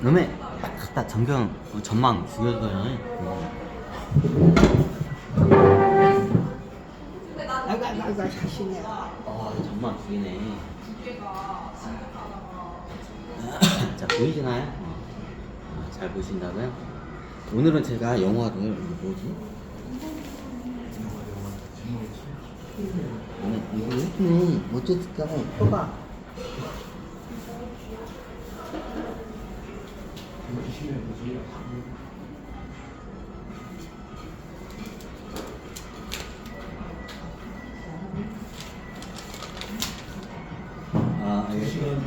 음에 딱 갖다 전망 죽여줘요. 아이고 자신이야. 전망 죽이네. 자, 보이시나요? 잘 보신다고요? 오늘은 제가 영화를, 이거 뭐지? 이거 예쁘네. 어쨌든 펴봐.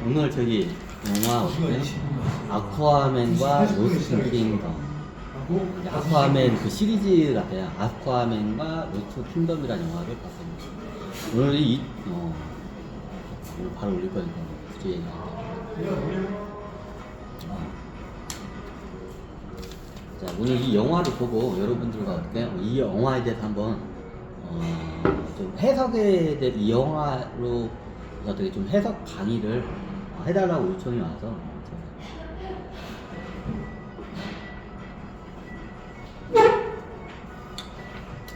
오늘 저기 영화 어때? 아쿠아맨과 로스트 킹덤. 아쿠아맨 그 시리즈 같아요. 아쿠아맨과 로스트 킹덤이라는 영화를 봤습니다. 오늘 오늘 바로 올릴 거니까 굳이 얘기 안 돼. 자, 오늘 이 영화를 보고 여러분들과 어떻게 이 영화에 대해서 한번 좀 해석에 대해 이 영화로 어떻게 좀 해석 강의를 해달라고 요청이 와서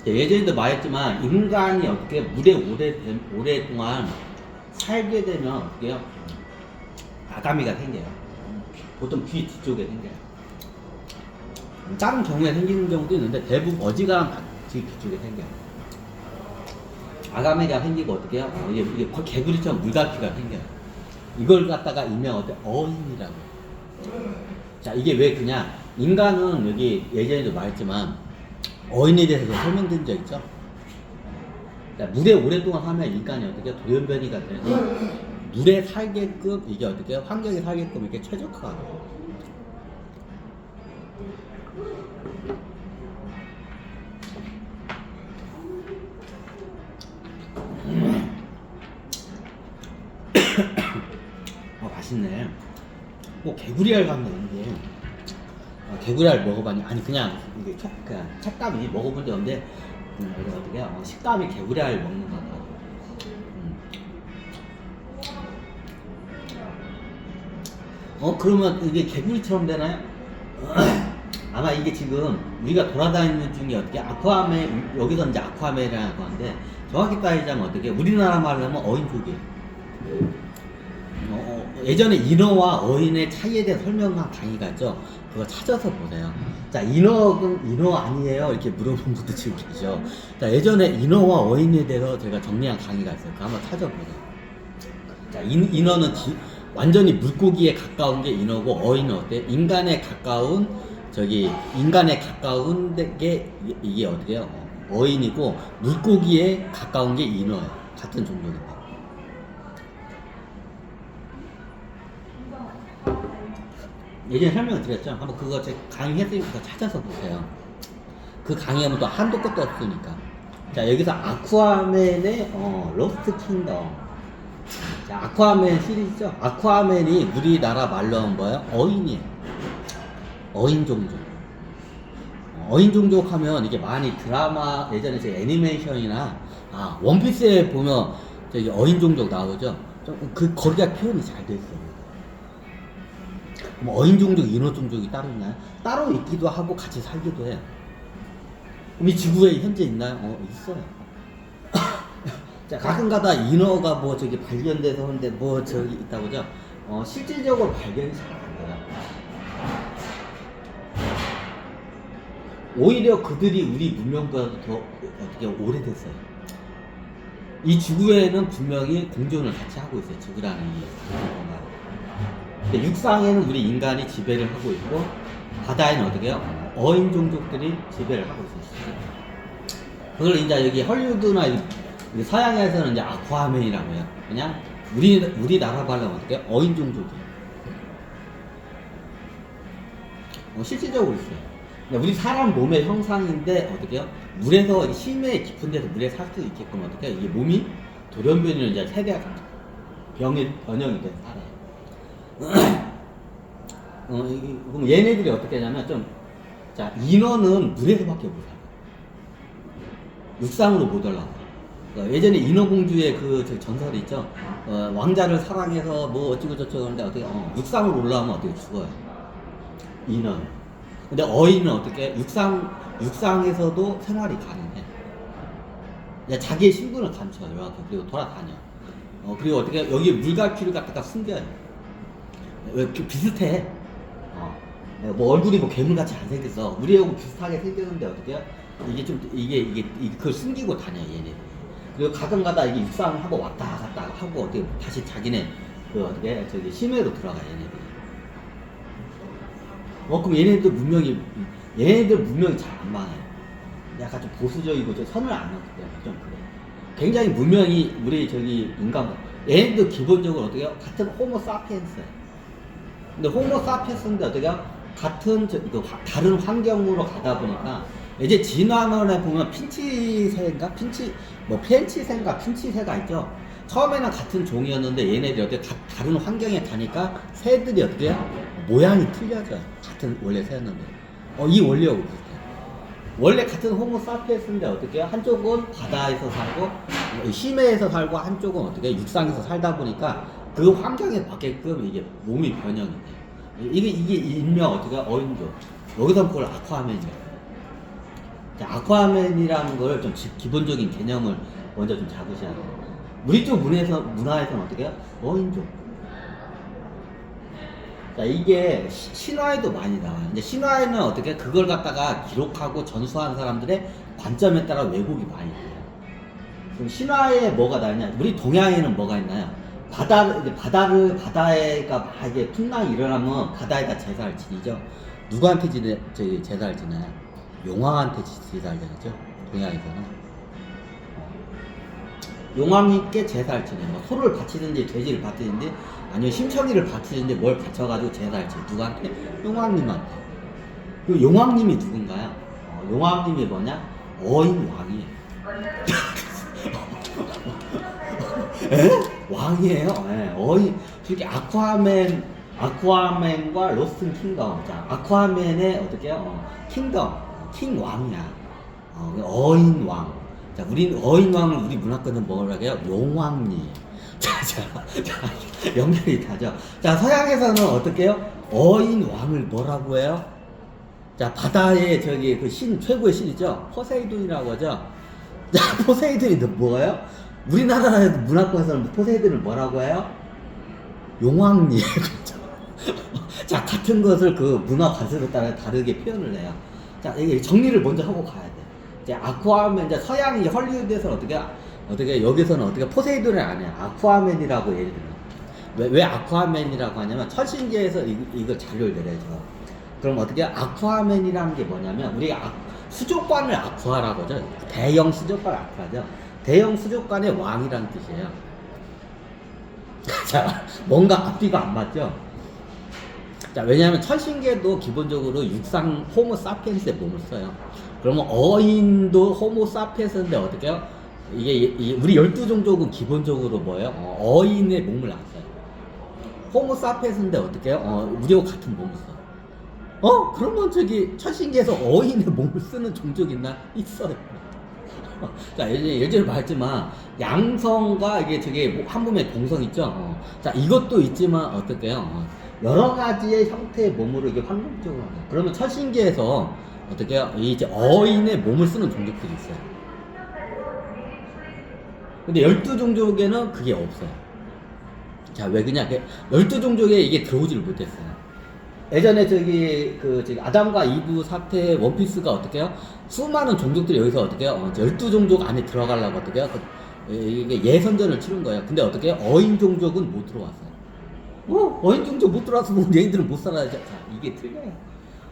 예전에도 말했지만 인간이 어떻게 물에 오랫동안 살게 되면 어떻게 요 아가미가 생겨요. 보통 귀 뒤쪽에 생겨요. 다른 경우에 생기는 경우도 있는데 대부분 어지간한 귀 뒤쪽에 생겨요. 아가미가 생기고 어떻게 해요? 이게 개구리처럼 물갈퀴가 생겨요. 이걸 갖다가 일명 어인이라고. 자, 이게 왜 그냥 인간은 여기 예전에도 말했지만 어인에 대해서 설명드린 적 있죠? 그러니까 물에 오랫동안 하면 인간이 어떻게 돌연변이가 돼서 물에 살게끔 이게 어떻게 환경에 살게끔 이렇게 최적화하고. 맛있네. 뭐 개구리알 같네. 개구리알 먹어봤니? 아니 그냥 이게 그냥 착감이 먹어본 적 없는데 이거 어떻게 식감이 개구리알 먹는 것 같아. 그러면 이게 개구리처럼 되나요? 아마 이게 지금 우리가 돌아다니는 중에 어떻게 아쿠아맨, 여기서 이제 아쿠아맨이라고 하는데 정확히 따지자면 어떻게 우리나라 말로 하면 어인족이에요. 예전에 인어와 어인의 차이에 대해 설명한 강의가 있죠. 그거 찾아서 보세요. 자, 인어는 인어 아니에요? 이렇게 물어본 분도 지금 계셔. 자, 예전에 인어와 어인에 대해서 제가 정리한 강의가 있어요. 그거 한번 찾아보세요. 자, 인어는 완전히 물고기에 가까운 게 인어고, 어인은 어때? 인간에 가까운 게 이게 어떻게요? 어인이고, 물고기에 가까운 게 인어예요. 같은 종족인데. 예전에 설명을 드렸죠. 한번 그거 제가 강의했으니까 찾아서 보세요. 그 강의하면 또 한도 끝도 없으니까. 자, 여기서 아쿠아맨의 로스트 킹덤. 자, 아쿠아맨 시리즈죠. 아쿠아맨이 우리나라 말로 하면 뭐예요? 어인이에요. 어인 종족. 어인 종족 하면 이게 많이 드라마 예전에 제 애니메이션이나 원피스에 보면 저기 어인 종족 나오죠. 좀 거기가 표현이 잘 돼 있어요. 뭐 어인 종족, 인어 종족이 따로 있나요? 따로 있기도 하고 같이 살기도 해요. 그럼 이 지구에 현재 있나요? 있어요. 자, 가끔가다 인어가 뭐 저기 발견돼서 하는데 뭐 저기 있다고 하죠? 실질적으로 발견이 잘 안 돼요. 오히려 그들이 우리 문명보다도 더 어떻게 오래됐어요. 이 지구에는 분명히 공존을 같이 하고 있어요. 지구라는 이 공간. 근데 육상에는 우리 인간이 지배를 하고 있고 바다에는 어떻게 해요? 어인 종족들이 지배를 하고 있어요. 그걸 이제 여기 헐리우드나 서양에서는 이제 아쿠아맨이라고 해요. 그냥 우리나라 말로 어떻게 해요? 어인 종족이에요. 실질적으로 있어요. 우리 사람 몸의 형상인데 어떻게 해요? 물에서 심해 깊은 데서 물에 살 수 있게끔 어떻게 해요? 이게 몸이 돌연변이를 이제 세대가 변형이 돼서 살아요. 그럼 얘네들이 어떻게 하냐면 자, 인어는 물에서밖에 못 살아요. 육상으로 못 올라가요. 예전에 인어공주의 그 전설이 있죠. 왕자를 사랑해서 뭐 어찌고 저쩌고 하는데 어떻게 육상으로 올라오면 어떻게 죽어요. 인원. 근데 어인은 어떻게 육상에서도 생활이 가능해. 그냥 자기의 신분을 감춰요. 이렇게. 그리고 돌아다녀. 그리고 어떻게 여기 물갈퀴를 갖다가 숨겨요. 왜 비슷해? 뭐 얼굴이 뭐 괴물같이 안 생겼어. 우리하고 비슷하게 생겼는데 어떻게 이게 좀 이게 그걸 숨기고 다녀 얘네. 그리고 가끔가다 이게 육상하고 왔다 갔다 하고 어떻게 다시 자기네 그 어떻게 저기 심해로 들어가 얘네들이. 그럼 얘네들 문명이 잘 안 망해. 약간 좀 보수적이고 좀 선을 안 넘기 때문에 좀 그래. 굉장히 문명이 우리 저기 인간 얘네도 기본적으로 어떻게 같은 호모 사피엔스야. 근데 호모 사피엔스인데 어떻게 같은 다른 환경으로 가다 보니까 이제 진화론에 보면 핀치새가 있죠. 처음에는 같은 종이었는데 얘네들이 어떻게 다른 환경에 가니까 새들이 어떻게 모양이 틀려져. 같은 원래 새였는데 이 원리하고 비슷해. 원래 같은 호모 사피엔스인데 어떻게 한쪽은 바다에서 살고 심해에서 살고 한쪽은 어떻게 육상에서 살다 보니까 그 환경에 맞게끔 이게 몸이 변형이 돼. 이게 일명 어떻게 어인조. 여기서 그걸 아쿠아맨이야. 아쿠아맨이라는 걸 좀 기본적인 개념을 먼저 좀 잡으셔야 돼요. 우리 쪽 문화에서는 어떻게 해요? 어인조. 자, 이게 신화에도 많이 나와요. 이제 신화에는 어떻게 그걸 갖다가 기록하고 전수한 사람들의 관점에 따라 왜곡이 많이 돼요. 그럼 신화에 뭐가 나냐? 우리 동양에는 뭐가 있나요? 바다가 막 이게 풍랑이 일어나면 바다에다 제사를 지니죠. 누구한테 제사를 지나요? 용왕한테 제사를 지내죠. 동양에서는. 용왕님께 제사를 지내요. 뭐 소를 바치든지 돼지를 바치든지 아니면 심청이를 바치든지 뭘 바쳐가지고 제사를 지내요. 누구한테? 용왕님한테. 그 용왕님이 누군가요? 용왕님이 뭐냐? 어인왕이에요. 에? 왕이에요. 네, 이렇게 아쿠아맨과 로스트 킹덤. 자, 아쿠아맨의 어떻게요? 킹왕이야. 어인왕. 자, 어인왕을 우리 문화권은 뭐라고 해요? 용왕님. 자, 연결이 다죠. 자, 서양에서는 어떻게 해요? 어인왕을 뭐라고 해요? 자, 바다의 그 최고의 신이죠? 포세이돈이라고 하죠? 자, 포세이돈이 뭐예요? 우리나라 문화권에서는 포세이돈을 뭐라고 해요? 용왕님. 자, 같은 것을 그 문화 관습에 따라 다르게 표현을 해요. 자, 이게 정리를 먼저 하고 가야 돼. 이제 아쿠아맨, 이제 서양 헐리우드에서는 어떻게 여기서는 어떻게 포세이돈을 안 해요? 아쿠아맨이라고 예를 들면. 왜 아쿠아맨이라고 하냐면 철신기에서 이걸 자료를 내려줘. 그럼 어떻게 아쿠아맨이라는 게 뭐냐면 우리가 수족관을 아쿠아라고 하죠. 대형 수족관 아쿠아죠. 대형 수족관의 왕이라는 뜻이에요. 자, 뭔가 앞뒤가 안 맞죠? 자, 왜냐하면 철신계도 기본적으로 육상 호모 사피엔스의 몸을 써요. 그러면 어인도 호모 사피엔스인데 어떻게 해요? 이게 우리 12종족은 기본적으로 뭐예요? 어인의 몸을 안 써요. 호모 사피엔스인데 어떻게 해요? 우리하고 같은 몸을 써. 그러면 철신계에서 어인의 몸을 쓰는 종족이 있나? 있어요. 자, 예전에 말했지만 양성과 이게 한 몸의 동성 있죠. 자, 이것도 있지만 어떻게요? 여러 가지의 형태의 몸으로 이게 환경적으로 하죠. 그러면 철신계에서 어떻게요? 이제 어인의 몸을 쓰는 종족들이 있어요. 근데 12종족에는 그게 없어요. 자, 왜 그냥 12종족에 이게 들어오지를 못했어요. 예전에 아담과 이브 사태 원피스가 어떻게요? 수많은 종족들이 여기서 어떻게요? 12종족 안에 들어가려고 어떻게요? 이게 예선전을 치른 거예요. 근데 어떻게 어인 종족은 못 들어왔어요. 어인 종족 못 들어왔으면 얘네들은 못 살아야죠. 자, 이게 틀려요.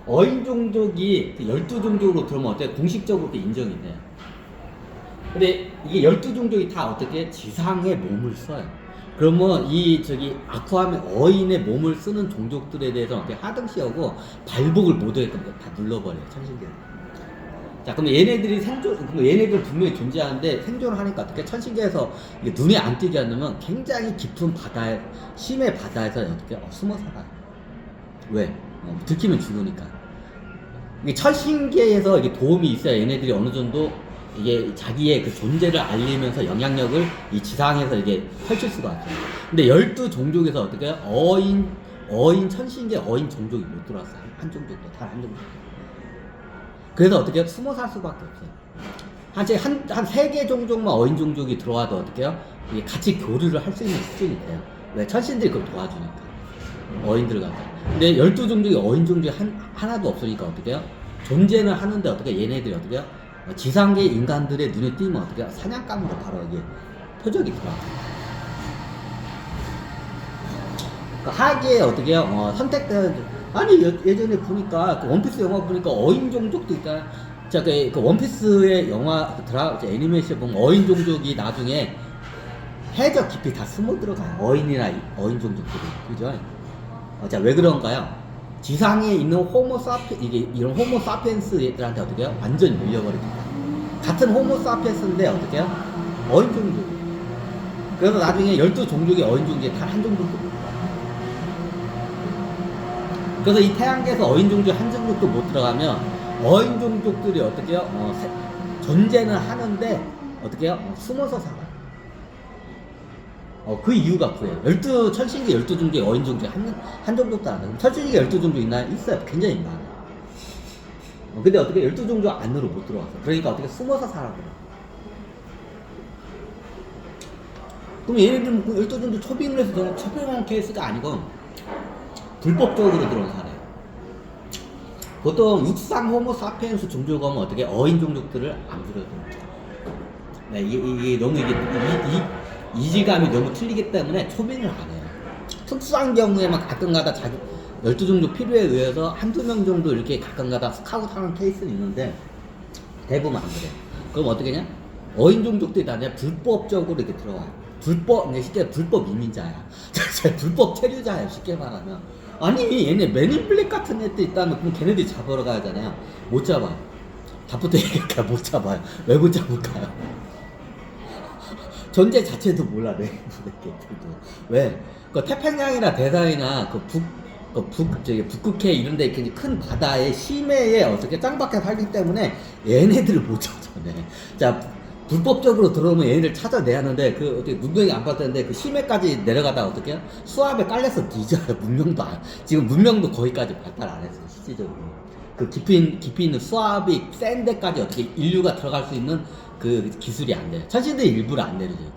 어인 종족이 12종족으로 들어오면 어때요? 공식적으로 인정이 돼요. 근데 이게 12종족이 다 어떻게 지상의 몸을 써요. 그러면 아쿠아맨 어인의 몸을 쓰는 종족들에 대해서 어떻게 하등시하고 발복을 못하게끔 다 눌러버려요. 천신계를. 자, 그럼 얘네들 분명히 존재하는데 생존을 하니까 어떻게 천신계에서 눈에 안 띄게 하려면 굉장히 깊은 심해 바다에서 어떻게 숨어 살아요. 왜? 들키면 죽으니까. 이게 철신계에서 이게 도움이 있어야 얘네들이 어느 정도 이게 자기의 그 존재를 알리면서 영향력을 이 지상에서 이게 펼칠 수가 있어요. 근데 12종족에서 어떻게 어인 어인 천신계 어인 종족이 못 들어왔어요. 한 종족도 단 한 종족. 그래서 어떻게 숨어 살 수밖에 없어요. 한 세 개 종족만 어인 종족이 들어와도 어떻게요? 이게 같이 교류를 할 수 있는 수준이 돼요. 왜? 천신들이 그걸 도와주니까. 어인들 같아. 근데 12종족이 어인 종족이 하나도 없으니까 어떻게 해요? 존재는 하는데 어떻게 얘네들이 어떻게 해요? 지상계 인간들의 눈에 띄면 어떻게 해요? 사냥감으로 바로 이게 표적이 들어와요. 그러니까 하기에 어떻게 해요? 선택된, 아니, 예전에 보니까, 그 원피스 영화 보니까 어인 종족도 있다. 자, 그 원피스의 영화, 애니메이션 보면 어인 종족이 나중에 해적 깊이 다 숨어 들어가요. 어인이나 어인 종족들이. 그죠? 자, 왜 그런가요? 지상에 있는 이런 호모 사피엔스들한테 어떻게 해요? 완전히 밀려버립니다. 같은 호모 사피엔스인데 어떻게 해요? 어인 종족. 그래서 나중에 12종족이 어인 종족이 단 한 종족도 못 들어가요. 그래서 이 태양계에서 어인 종족 한 종족도 못 들어가면 어인 종족들이 어떻게 해요? 존재는 하는데 어떻게 해요? 숨어서 살아요. 그 이유가 그래요. 천신계 12종족의 어인 종족이 한 종족도 안 돼요. 천신계 12종족 있나요? 있어요. 굉장히 많아요. 근데 어떻게 12종족 안으로 못 들어왔어요. 그러니까 어떻게 숨어서 살아버려요. 그럼 얘네들은 12종족 초빙을 해서 초빙한 케이스가 아니고 불법적으로 들어온 사례예요. 보통 육상 호모 사피엔스 종족을 하면 어떻게 어인 종족들을 안 부려줍니다. 네, 이게 너무 이질감이 너무 틀리기 때문에 초빙을 안 해요. 특수한 경우에만 가끔가다 12종족 필요에 의해서 한두 명 정도 이렇게 가끔가다 스카우트 하는 케이스는 있는데 대부분 안 그래요. 그럼 어떻게 냐? 어인 종족들이 다 불법적으로 이렇게 들어와요. 쉽게 불법 이민자야. 불법 체류자야, 쉽게 말하면. 아니, 얘네 맨인 블랙 같은 애들 있다면 그럼 걔네들이 잡으러 가야잖아요. 못 잡아요. 답부터 얘기할까요? 못 잡아요. 왜 못 잡을까요? 존재 자체도 몰라, 맨인 블랙들도. 왜? 그 태평양이나 대서이나 북극해 이런 데 이렇게 큰 바다의 심해에 어떻게 짱박혀 살기 때문에 얘네들을 못 찾아내. 자, 불법적으로 들어오면 얘네들 찾아내야 하는데 어떻게 문명이 안 발달했는데 그 심해까지 내려가다가 어떻게 해요? 수압에 깔려서 뒤져요. 지금 문명도 거기까지 발달 안 했어요. 실질적으로. 그 깊이 있는 수압이 센 데까지 어떻게 인류가 들어갈 수 있는 그 기술이 안 돼요. 천신들이 일부러 안 내려줘요.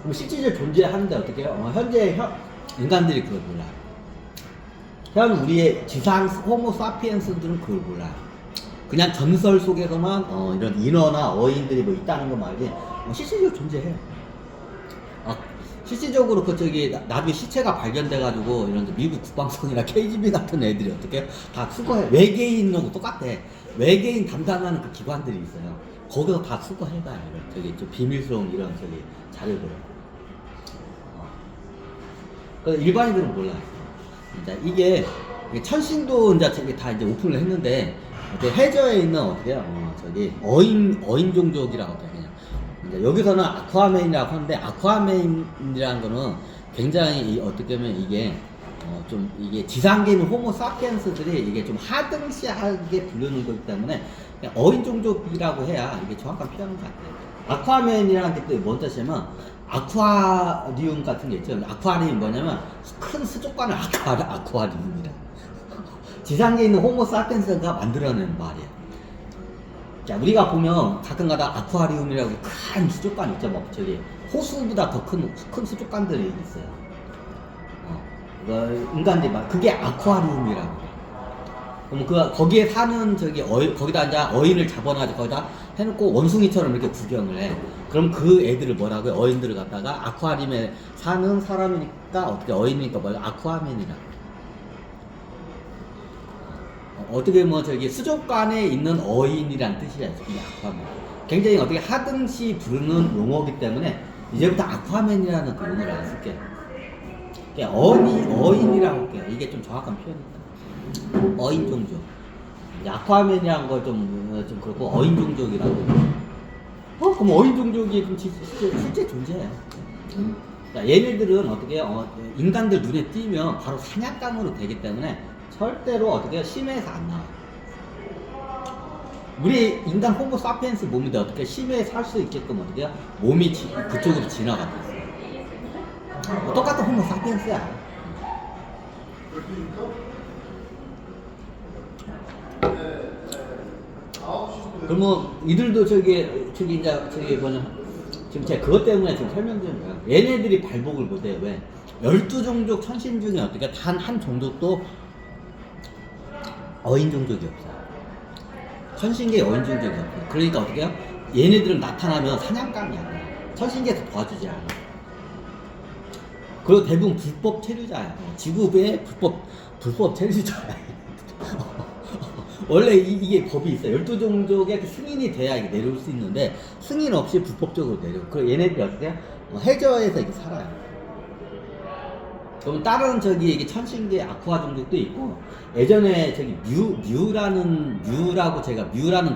그럼 실질적으로 존재하는데 어떻게 해요? 현재 인간들이 그걸 몰라요. 현 우리의 지상 호모 사피엔스들은 그걸 몰라요. 그냥 전설 속에서만 이런 인어나 어인들이 뭐 있다는 거 말지 실질적으로 존재해요. 실질적으로 나중에 시체가 발견돼가지고 이런 미국 국방성이나 KGB 같은 애들이 어떻게 해요? 다 수거해. 외계인하고 똑같아. 외계인 담당하는 그 기관들이 있어요. 거기서 다 수거해가요. 좀 비밀스러운 이런 자료들을. 일반인들은 몰라요. 이게 천신도 이제 다 이제 오픈을 했는데 해저에 있는 어인 종족이라고 해요. 그냥 여기서는 아쿠아맨이라고 하는데 아쿠아맨이라는 거는 굉장히 어떻게 보면 이게 이게 지상계에 있는 호모 사피엔스들이 이게 좀 하등시하게 부르는 거기 때문에 그냥 어인 종족이라고 해야 이게 정확한 표현인 것 같아요. 아쿠아맨이라는 게 또 뭔 뜻이냐면 아쿠아리움 같은 게 있죠. 아쿠아리움이 뭐냐면 큰 수족관을 아쿠아리움이라. 지상계에 있는 호모 사피엔스가 만들어낸 말이에요. 자, 우리가 보면 가끔가다 아쿠아리움이라고 큰 수족관 있죠. 막 호수보다 더 큰 수족관들이 있어요. 인간들이 그게 아쿠아리움이라고. 그럼 거기에 사는 거기다 이제 어인을 잡아놔가지고 거기다 해놓고 원숭이처럼 이렇게 구경을 해. 그럼 그 애들을 뭐라고요? 어인들을 갖다가 아쿠아리움에 사는 사람이니까 어떻게 어인이니까 아쿠아맨이라고. 어떻게 보면 수족관에 있는 어인이란 뜻이야. 이게 아쿠아맨. 굉장히 어떻게 하등시 부르는 용어이기 때문에 이제부터 아쿠아맨이라는 그 용어를 안 쓸게요. 어인이라고 할게요. 이게 좀 정확한 표현입니다. 어인 종족. 아쿠아맨이라는 걸 좀 그렇고 어인 종족이라고. 그럼 어인 종족이 좀 실제 존재해요. 자, 얘네들은 어떻게 인간들 눈에 띄면 바로 사냥감으로 되기 때문에 절대로 어떻게 심해에서 안 나와. 우리 인간 호모 사피엔스 몸인데 어떻게 심해에 살 수 있게끔 어떻게 몸이 그쪽으로 진화가 됐어요. 똑같은 호모 사피엔스야. 그러면 이들도 저기 이제 저기 뭐냐 지금 제가 그것 때문에 지금 설명드리는 거예요. 얘네들이 발복을 못해요. 왜? 12종족 천신 중에 어떻게 단 한 종족도 어인 종족이 없어요. 천신계에 어인 종족이 없어요. 그러니까 어떻게 해요? 얘네들은 나타나면 사냥감이야. 천신계에서 도와주지 않아. 그리고 대부분 불법 체류자야. 지구부의 불법 체류자야. 원래 이게 법이 있어요. 12종족의 그 승인이 돼야 이게 내려올 수 있는데 승인 없이 불법적으로 내려. 그리고 얘네들이 어떻게 해요? 해저에서 이렇게 살아요. 그럼 다른 저기 이게 천신계 아쿠아 종족도 있고 예전에 저기 뮤라고 제가 뮤라는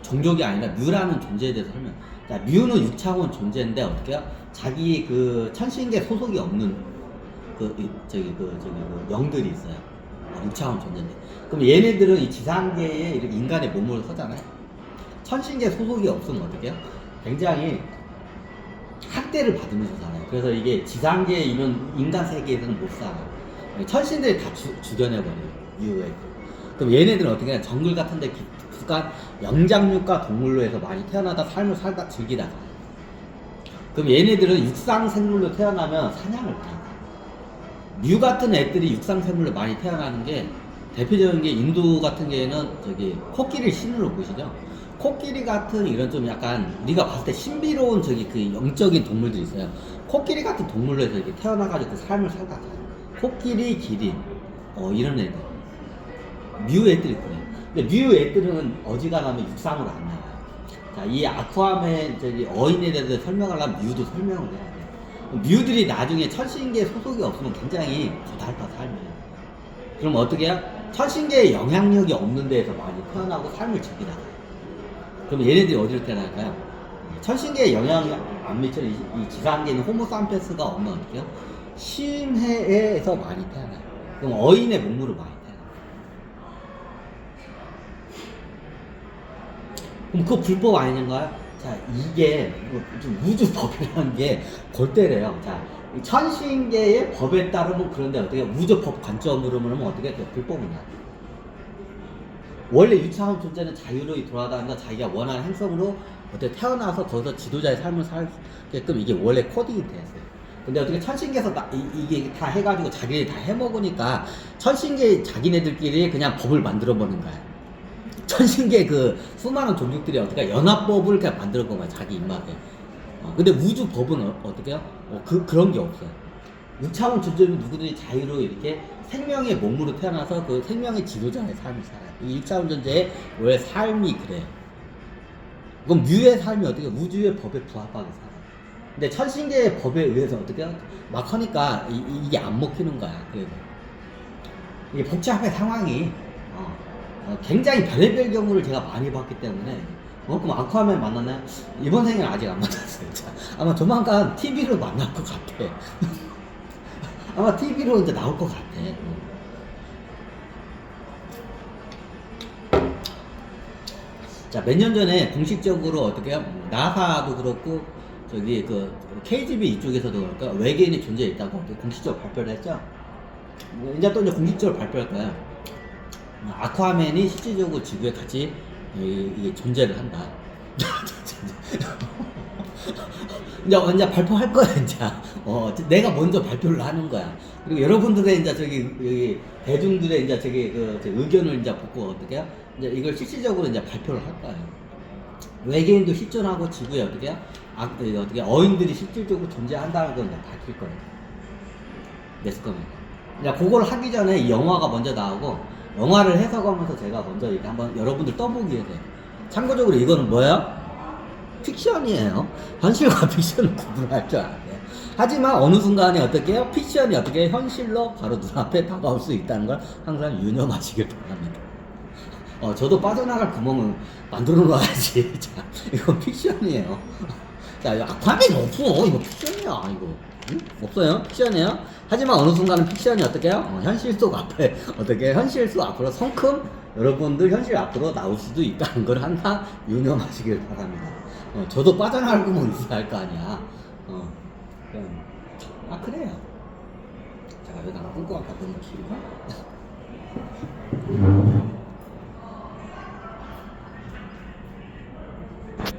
종족이 아니라 뮤라는 존재에 대해서 설명. 자, 뮤는 6차원 존재인데 어떻게 해요? 자기 그 천신계 소속이 없는 그 영들이 있어요. 6차원 존재인데. 그럼 얘네들은 이 지상계에 이렇게 인간의 몸으로 서잖아요. 천신계 소속이 없으면 어떻게 해요? 굉장히 학대를 받으면서 살아요. 그래서 이게 지상계이면 인간 세계에서는 못 살아요. 천신들이 다 죽여내버려요. 이후에. 그럼 얘네들은 어떻게 해요? 정글 같은 데 깊숙한 영장육과 동물로 해서 많이 태어나다 삶을 살다 즐기다가. 그럼 얘네들은 육상 생물로 태어나면 사냥을 해요. 뮤 같은 애들이 육상 생물로 많이 태어나는 게 대표적인 게 인도 같은 경우에는 저기 코끼리 신으로 보시죠. 코끼리 같은 이런 좀 약간 우리가 봤을 때 신비로운 저기 그 영적인 동물들이 있어요. 코끼리 같은 동물로 해서 이렇게 태어나가지고 그 삶을 살다가 코끼리, 기린 이런 애들 뮤 애들이 그래요. 근데 뮤 애들은 어지간하면 육상으로 안 나와요. 자, 이 아쿠아맨 저기 어인에 대해서 설명하려면 뮤도 설명을 해야 돼요. 뮤들이 나중에 천신계에 소속이 없으면 굉장히 고달파 삶이. 그럼 어떻게 해요? 천신계에 영향력이 없는 데에서 많이 태어나고 삶을 즐기다가. 그럼 얘네들이 어디로 태어날까요? 천신계에 영향을 안 미치는 이 지상계는 호모삼페스가 없는 어떻게 해요? 심해에서 많이 태어나요. 그럼 어인의 몸으로 많이 태어나요. 그럼 그거 불법 아닌가요? 자, 이게 좀 우주법이라는 게 골때래요. 자, 천신계의 법에 따르면 그런데 어떻게 우주법 관점으로 보면 어떻게 불법이냐? 원래 유차원 존재는 자유로이 돌아다니면서 자기가 원하는 행성으로 어떻게 태어나서 거기서 지도자의 삶을 살게끔 이게 원래 코딩이 됐어요. 근데 어떻게 천신계에서 이게 다 해가지고 자기들이 다 해먹으니까 천신계 자기네들끼리 그냥 법을 만들어 보는 거야. 천신계 그 수많은 종족들이 어떻게 연합법을 그냥 만들어 본 거야, 자기 입맛에. 근데 우주 법은 어떻게 해요? 그런 게 없어요. 6차원 존재는 누구든지 자유로 이렇게 생명의 몸으로 태어나서 그 생명의 지도자의 삶을 살아요. 이 6차원 존재의 원래 삶이 그래요. 그럼 뮤의 삶이 어떻게 우주의 법에 부합하게 살아요. 근데 천신계의 법에 의해서 어떻게 막 하니까 이게 안 먹히는 거야. 그래서 이게 복잡해 상황이. 굉장히 별의별 경우를 제가 많이 봤기 때문에 그럼 아쿠아맨 만났나요? 이번 생에는 아직 안 만났어요. 아마 조만간 TV로 만날 것 같아. 아마 TV로 이제 나올 것 같아. 자, 몇 년 전에 공식적으로 어떻게 나사도 그렇고 저기 그 KGB 이쪽에서도 그럴까 외계인이 존재했다고 공식적으로 발표를 했죠. 이제 또 이제 공식적으로 발표할 거야. 아쿠아맨이 실질적으로 지구에 같이 이게 존재를 한다. 이제 발표할 거야, 이제. 내가 먼저 발표를 하는 거야. 그리고 여러분들의 이제 여기 대중들의 이제 의견을 이제 보고 어떻게 해요? 이제 이걸 실질적으로 이제 발표를 할 거예요. 외계인도 실존하고 지구에 어떻게 어인들이 실질적으로 존재한다는 걸 이제 밝힐 거예요. 매스컴에. 이제 그걸 하기 전에 이 영화가 먼저 나오고, 영화를 해석하면서 제가 먼저 이렇게 한번 여러분들 떠보기 위해서. 참고적으로 이거는 뭐예요? 픽션이에요. 현실과 픽션을 구분할 줄 알아야 돼요. 하지만 어느 순간에 어떻게 해요? 픽션이 어떻게 현실로 바로 눈앞에 다가올 수 있다는 걸 항상 유념하시길 바랍니다. 저도 빠져나갈 구멍을 만들어 놔야지. 자, 이건 픽션이에요. 자, 아쿠아맨이 없어. 이거 픽션이야, 이거. 응? 없어요? 픽션이에요? 하지만 어느 순간은 픽션이 어떻게 해요? 현실 속 앞에, 현실 속 앞으로 성큼 여러분들 현실 앞으로 나올 수도 있다는 걸 항상 유념하시길 바랍니다. 저도 빠져나갈 구멍 있어야 할 거 아니야. 그래요. 자, 여기다가 꿀꺽 갖다 넣으시고.